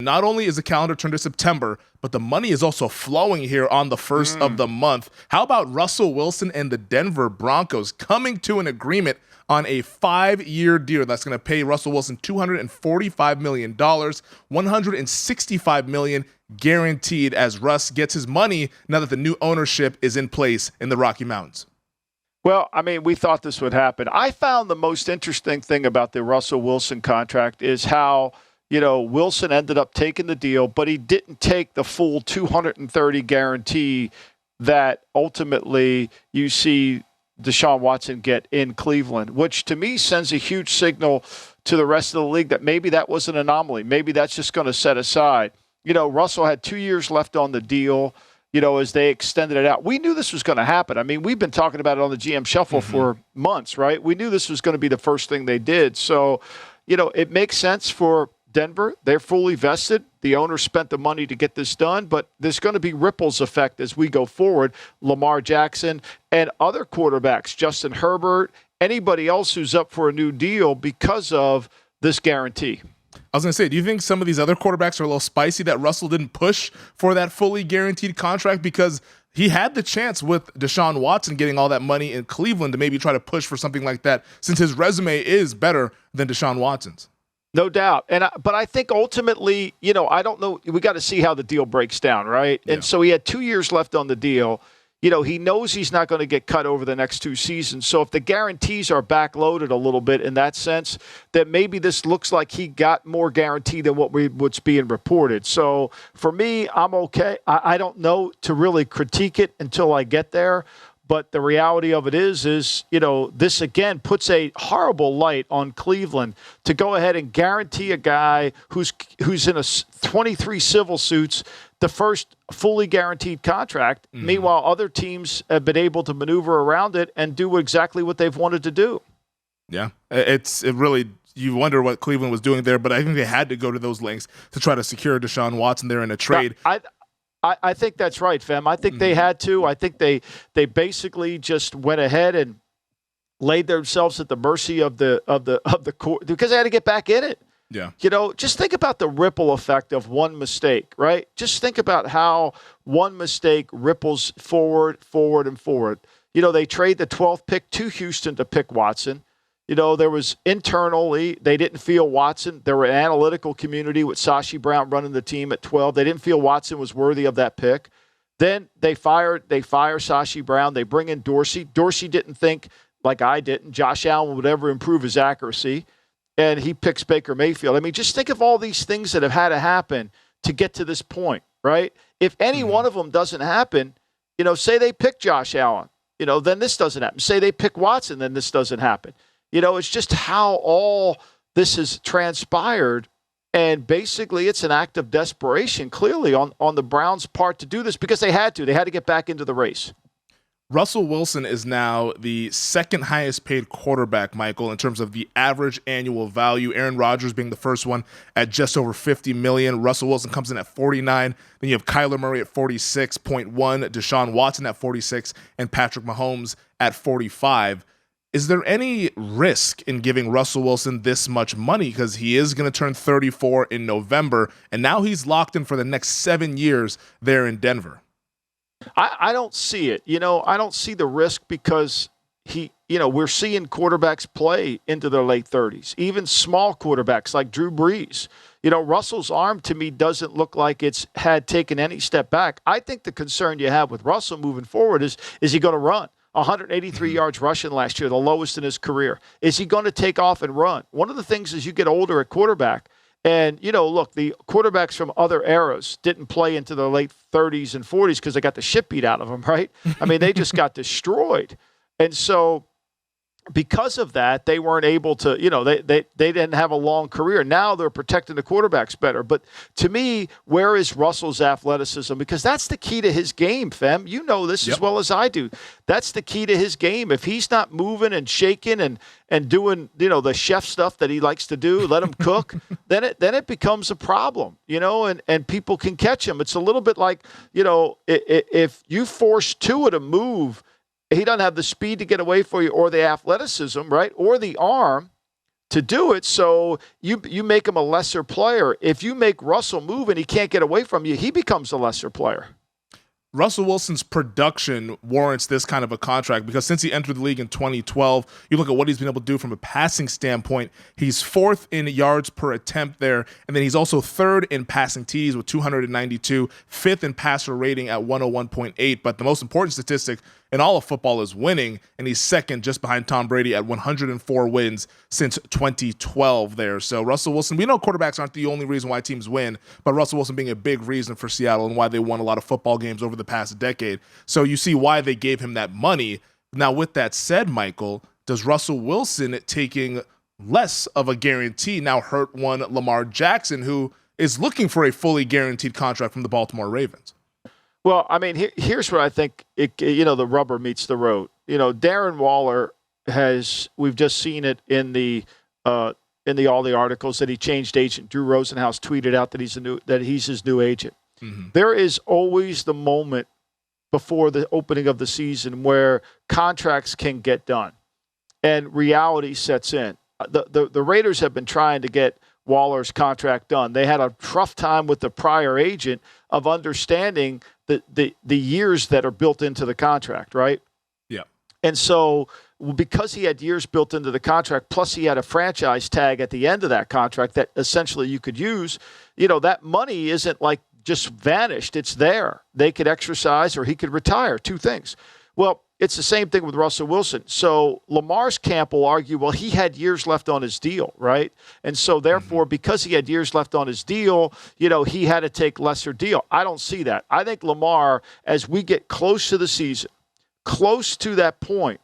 Not only is the calendar turned to September, but the money is also flowing here on the first of the month. How about Russell Wilson and the Denver Broncos coming to an agreement on a 5-year deal that's going to pay Russell Wilson $245 million, $165 million guaranteed as Russ gets his money now that the new ownership is in place in the Rocky Mountains? Well, I mean, we thought this would happen. I found the most interesting thing about the Russell Wilson contract is how Wilson ended up taking the deal, but he didn't take the full 230 guarantee that ultimately you see Deshaun Watson get in Cleveland, which to me sends a huge signal to the rest of the league that maybe that was an anomaly. Maybe that's just going to set aside. Russell had 2 years left on the deal, as they extended it out. We knew this was going to happen. I mean, we've been talking about it on the GM Shuffle for months, right? We knew this was going to be the first thing they did. So, it makes sense for Denver. They're fully vested. The owner spent the money to get this done, but there's going to be ripples effect as we go forward. Lamar Jackson and other quarterbacks, Justin Herbert, anybody else who's up for a new deal because of this guarantee. I was going to say, do you think some of these other quarterbacks are a little spicy that Russell didn't push for that fully guaranteed contract because he had the chance with Deshaun Watson getting all that money in Cleveland to maybe try to push for something like that since his resume is better than Deshaun Watson's? No doubt. But I think ultimately, I don't know. We got to see how the deal breaks down, right? Yeah. And so he had 2 years left on the deal. He knows he's not going to get cut over the next 2 seasons. So if the guarantees are backloaded a little bit in that sense, then maybe this looks like he got more guarantee than what's being reported. So for me, I'm okay. I don't know to really critique it until I get there. But the reality of it is, this again puts a horrible light on Cleveland to go ahead and guarantee a guy who's in a 23 civil suits the first fully guaranteed contract. Mm-hmm. Meanwhile, other teams have been able to maneuver around it and do exactly what they've wanted to do. Yeah, it really. You wonder what Cleveland was doing there, but I think they had to go to those lengths to try to secure Deshaun Watson there in a trade. I think that's right, Fem. I think they had to. I think they basically just went ahead and laid themselves at the mercy of the court because they had to get back in it. Yeah. Just think about the ripple effect of one mistake, right? Just think about how one mistake ripples forward, and forward. They trade the 12th pick to Houston to pick Watson. There was internally, they didn't feel Watson. There were an analytical community with Sashi Brown running the team at 12. They didn't feel Watson was worthy of that pick. Then they fire Sashi Brown. They bring in Dorsey. Dorsey didn't think, like I didn't, Josh Allen would ever improve his accuracy. And he picks Baker Mayfield. I mean, just think of all these things that have had to happen to get to this point, right? If any one of them doesn't happen, say they pick Josh Allen, then this doesn't happen. Say they pick Watson, then this doesn't happen. It's just how all this has transpired, and basically it's an act of desperation, clearly, on the Browns' part to do this because they had to. They had to get back into the race. Russell Wilson is now the second highest paid quarterback, Michael, in terms of the average annual value. Aaron Rodgers being the first one at just over $50 million. Russell Wilson comes in at 49. Then you have Kyler Murray at 46.1, Deshaun Watson at 46, and Patrick Mahomes at 45. Is there any risk in giving Russell Wilson this much money? Because he is going to turn 34 in November, and now he's locked in for the next 7 years there in Denver. I don't see it. I don't see the risk because we're seeing quarterbacks play into their late 30s, even small quarterbacks like Drew Brees. Russell's arm to me doesn't look like it's had taken any step back. I think the concern you have with Russell moving forward is he going to run? 183 yards rushing last year, the lowest in his career. Is he going to take off and run? One of the things is you get older at quarterback, and, look, the quarterbacks from other eras didn't play into their late 30s and 40s because they got the shit beat out of them, right? I mean, they just got destroyed. And so because of that, they weren't able to, they didn't have a long career. Now they're protecting the quarterbacks better. But to me, where is Russell's athleticism? Because that's the key to his game, Fem. You know this as well as I do. That's the key to his game. If he's not moving and shaking and doing, the chef stuff that he likes to do, let him cook, then it becomes a problem, and people can catch him. It's a little bit like, if you force Tua to move, he doesn't have the speed to get away for you or the athleticism, right, or the arm to do it. So you make him a lesser player. If you make Russell move and he can't get away from you, he becomes a lesser player. Russell Wilson's production warrants this kind of a contract because since he entered the league in 2012, you look at what he's been able to do from a passing standpoint. He's fourth in yards per attempt there, and then he's also third in passing TDs with 292, fifth in passer rating at 101.8. But the most important statistic in all of football is winning, and he's second just behind Tom Brady at 104 wins since 2012 there. So Russell Wilson, we know quarterbacks aren't the only reason why teams win, but Russell Wilson being a big reason for Seattle and why they won a lot of football games over the past decade. So you see why they gave him that money. Now, with that said, Michael, does Russell Wilson taking less of a guarantee now hurt one Lamar Jackson, who is looking for a fully guaranteed contract from the Baltimore Ravens? Well, I mean, here's where I think the rubber meets the road. Darren Waller we've just seen it in the all the articles that he changed agent. Drew Rosenhaus tweeted out that he's his new agent. Mm-hmm. There is always the moment before the opening of the season where contracts can get done and reality sets in. The Raiders have been trying to get Waller's contract done. They had a tough time with the prior agent of understanding the years that are built into the contract, right? Yeah. And so because he had years built into the contract, plus he had a franchise tag at the end of that contract that essentially you could use, that money isn't like just vanished. It's there. They could exercise or he could retire. Two things. Well, it's the same thing with Russell Wilson. So Lamar's camp will argue, well, he had years left on his deal, right? And so therefore, because he had years left on his deal, he had to take lesser deal. I don't see that. I think Lamar, as we get close to the season, close to that point,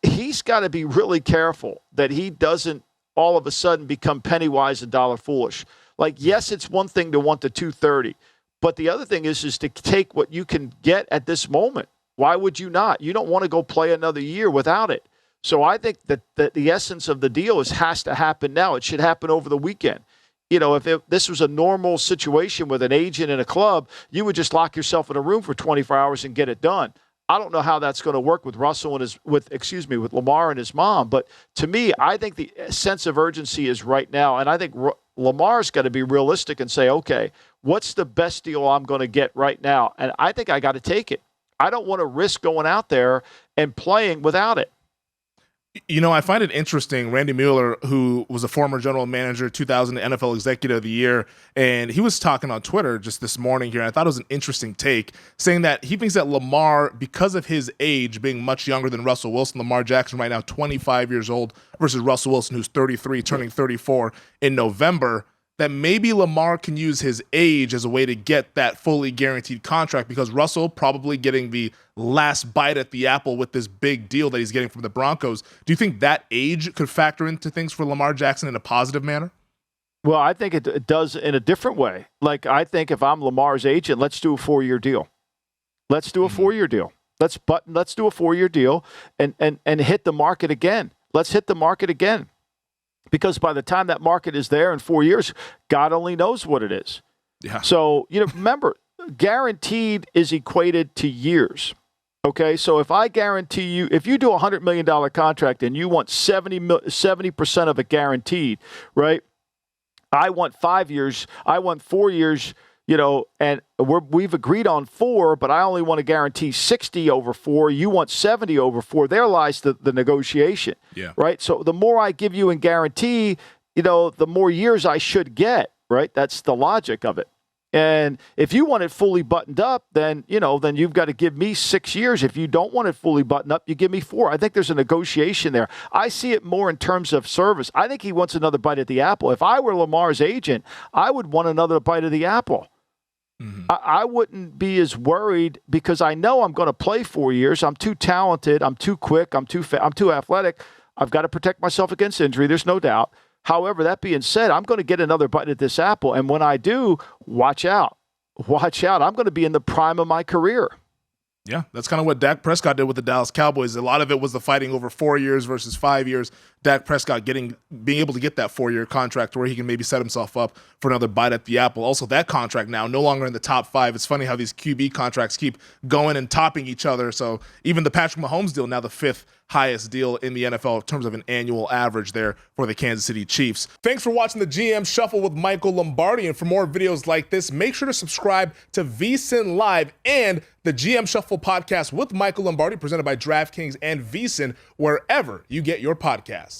he's got to be really careful that he doesn't all of a sudden become penny wise and dollar foolish. Like, yes, it's one thing to want the 230, but the other thing is to take what you can get at this moment. Why would you not? You don't want to go play another year without it. So I think that the essence of the deal has to happen now. It should happen over the weekend. If this was a normal situation with an agent and a club, you would just lock yourself in a room for 24 hours and get it done. I don't know how that's going to work with Russell and with Lamar and his mom. But to me, I think the sense of urgency is right now. And I think Lamar's got to be realistic and say, okay, what's the best deal I'm going to get right now? And I think I got to take it. I don't want to risk going out there and playing without it. I find it interesting. Randy Mueller, who was a former general manager, 2000 NFL Executive of the Year, and he was talking on Twitter just this morning here, and I thought it was an interesting take, saying that he thinks that Lamar, because of his age being much younger than Russell Wilson, Lamar Jackson right now 25 years old versus Russell Wilson, who's 33, turning 34 in November, that maybe Lamar can use his age as a way to get that fully guaranteed contract because Russell probably getting the last bite at the apple with this big deal that he's getting from the Broncos. Do you think that age could factor into things for Lamar Jackson in a positive manner? Well, I think it does in a different way. Like, I think if I'm Lamar's agent, let's do a 4-year deal. Let's do a 4-year deal. Let's do a 4-year deal and hit the market again. Let's hit the market again. Because by the time that market is there in 4 years, God only knows what it is. Yeah. So, remember, guaranteed is equated to years. Okay, so if I guarantee you, if you do a $100 million contract and you want 70% of it guaranteed, right? I want 5 years, I want 4 years, and we've agreed on 4, but I only want to guarantee 60 over 4. You want 70 over 4. There lies the negotiation, right? So the more I give you in guarantee, the more years I should get, right? That's the logic of it. And if you want it fully buttoned up, then you've got to give me 6 years. If you don't want it fully buttoned up, you give me 4. I think there's a negotiation there. I see it more in terms of service. I think he wants another bite at the apple. If I were Lamar's agent, I would want another bite of the apple. Mm-hmm. I wouldn't be as worried because I know I'm going to play 4 years. I'm too talented. I'm too quick. I'm too athletic. I've got to protect myself against injury. There's no doubt. However, that being said, I'm going to get another bite at this apple. And when I do, watch out. Watch out. I'm going to be in the prime of my career. Yeah, that's kind of what Dak Prescott did with the Dallas Cowboys. A lot of it was the fighting over 4 years versus 5 years. Dak Prescott being able to get that 4-year contract where he can maybe set himself up for another bite at the apple. Also, that contract now no longer in the top 5. It's funny how these QB contracts keep going and topping each other. So even the Patrick Mahomes deal, now the 5th highest deal in the NFL in terms of an annual average there for the Kansas City Chiefs. Thanks for watching the GM Shuffle with Michael Lombardi. And for more videos like this, make sure to subscribe to VSiN Live and the GM Shuffle podcast with Michael Lombardi, presented by DraftKings and VSiN, wherever you get your podcasts.